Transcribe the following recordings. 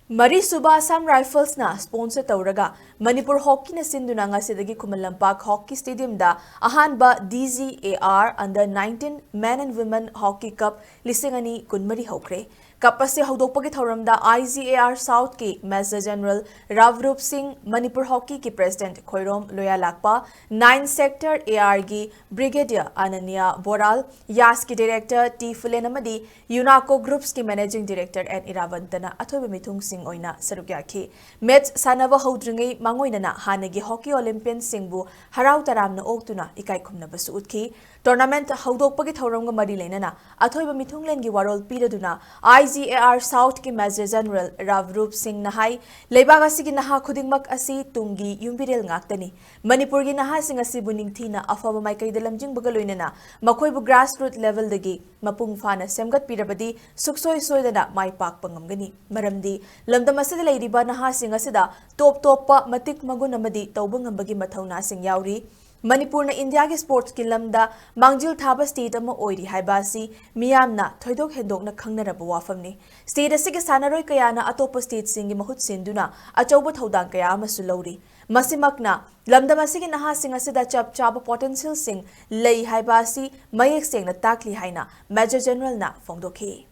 Mari Suba Assam Rifles na sponsor tauraga Manipur Hockey na sinduna nga sidagi Kumalampak Hockey Stadium da ahanba DZAR under 19 Men and Women Hockey Cup lisingani kunmari hokre. Kapase haudokpagi thauramda IZAR South ki Major General Ravrup Singh, Manipur Hockey ki President Khoirom Loyalakpa, 9 Sector AR ki Brigadier Ananya Boral, YAS ki Director T Fulen amadi UNACO Groups ki Managing Director N Iravantana athoiba mithung sing oina sarukyaki. Match sanava haudringai mangoinana hanagi Hockey Olympian singbu harau taramna oktuna ikai khumnabasu utki. Tournament haudokpagi thauramga mari leinana athoiba mithunglengi warol piraduna IZAR South ki Major General Ravrup Singh Nahai Leibag asigi naha khudingmak asi tungi yumbirel ngaktani Manipur gi naha sing asi buningthina afaba maikai dalamjing bagaloinana makoibu grassroots level dagi mapung fana semgat pirabadi suksoi soidana mai pakpa ngamgani maramdi lamdam asida leiriba naha sing asida top matik magun amadi tauba ngambagi mathauna sing yauri Manipur na India ki sports ki lamda mangjil thaba state ama oiri haibasi miyamna thoidok hendok na khangnaraba wafamni state asigi sanaroi kayana atopa state singi mahut sinduna achauba thodang kaya ama sulauri masimakna lamda masigi naha sing asida chap chaba potential sing lei haibasi mayek sengna takli haina Major General na fongdokhre.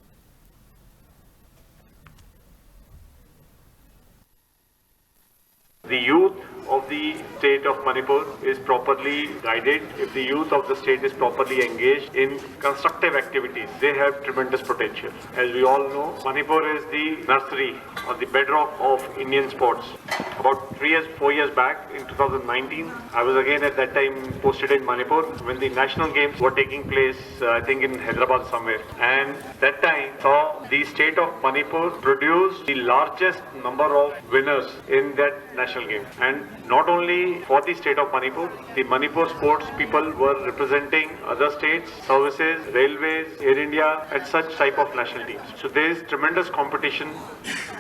The youth of the state of Manipur is properly guided, if the youth of the state is properly engaged in constructive activities, they have tremendous potential. As we all know, Manipur is the nursery or the bedrock of Indian sports. About 4 years back, in 2019, I was again at that time posted in Manipur when the national games were taking place, I think in Hyderabad somewhere. And that time saw the state of Manipur produce the largest number of winners in that national game. And not only for the state of Manipur, the Manipur sports people were representing other states, services, railways, Air India, and such type of national teams. So there is tremendous competition.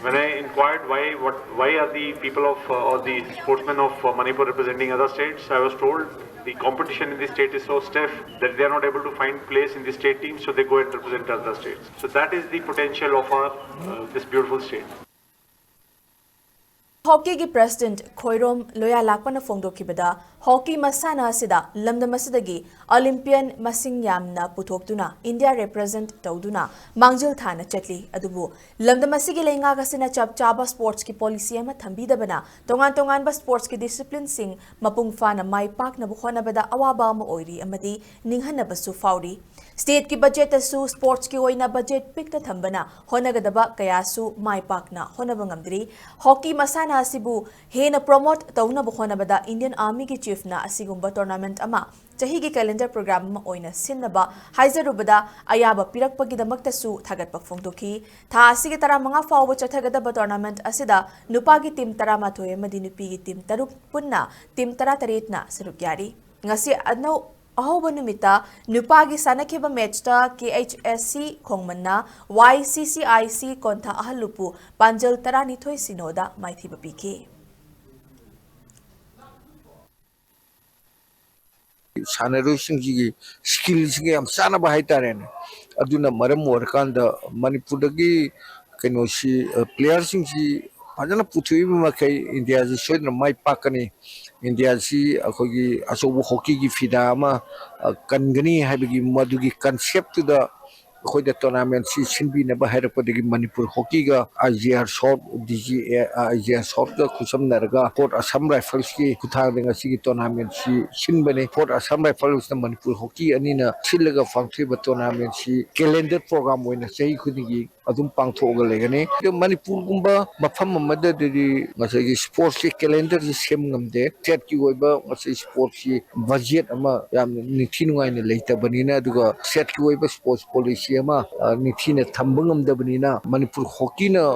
When I inquired why are the people of or the sportsmen of Manipur representing other states, I was told the competition in the state is so stiff that they are not able to find place in the state team, so they go and represent other states. So that is the potential of our this beautiful state. Hockey ki President Khoirom Loyalakpa na fongdokhibada hockey masana asida lamdam asidagi Olympian masing yamna puthokduna India represent tawduna mangjil thana chatli adubu lamdam asigi lenga gasina chap chaba sports ki policy ama thambidabana tongan-tonganba sports ki discipline sing mapung fana Mai Paaknaba Hotnabada Awaba ama Oiri amadi ninghanabasu fauri state ki budget asu sports ki oina budget pikta thambana honagadaba kayasu Mai Paakna honaba ngamdri hockey masana asibu hena promote tauna Hotnabada Indian Army ki chief na asigumba tournament ama chahi ki calendar program ama oina sinnaba haizarubada ayaba pirakpagidamakta su thagatpa fongdokhi tha asigi taramanga fawba chathagadaba tournament asida nupagi team 13 amadi nupigi team 3 punna team 13 na sarukyari ngasi adno ahoba numita nupagi sanakiba matchta KHSC khongmanna YCCIC kontha ahalupu panjal 12 sinoda maithiba piki Sanarosinggi skillsing am sana bahai tarene aduna maram warkanda manipurdagi kenosi players singsi ajana puthui makai India ji soidna mai pakani India ji akogi asobu hockey gi fidama kangani habigi madugi concept da the tournament si sinbi na bahar padagi Manipur Hockey ga IZR short DG IZR short ga kusam narga Port Assam Rifles ki kuthang dengan si tournament si sinbane Port Assam Rifles na Manipur Hockey anina silaga function ba tournament si calendar program wena sei khudigi adum pangthoga legane Manipur gumba mafam amada de ngasai sports calendar si sem ngamde set ki oiba ngasai sports ki budget ama yam nithinungai ne leita banina aduga set ki oiba sports policy ama nithina thambangam dabnina Manipur Hockey na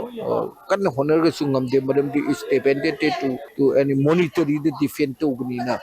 kanna honor ga sungam de madam is dependent to any monetary the defend to gnina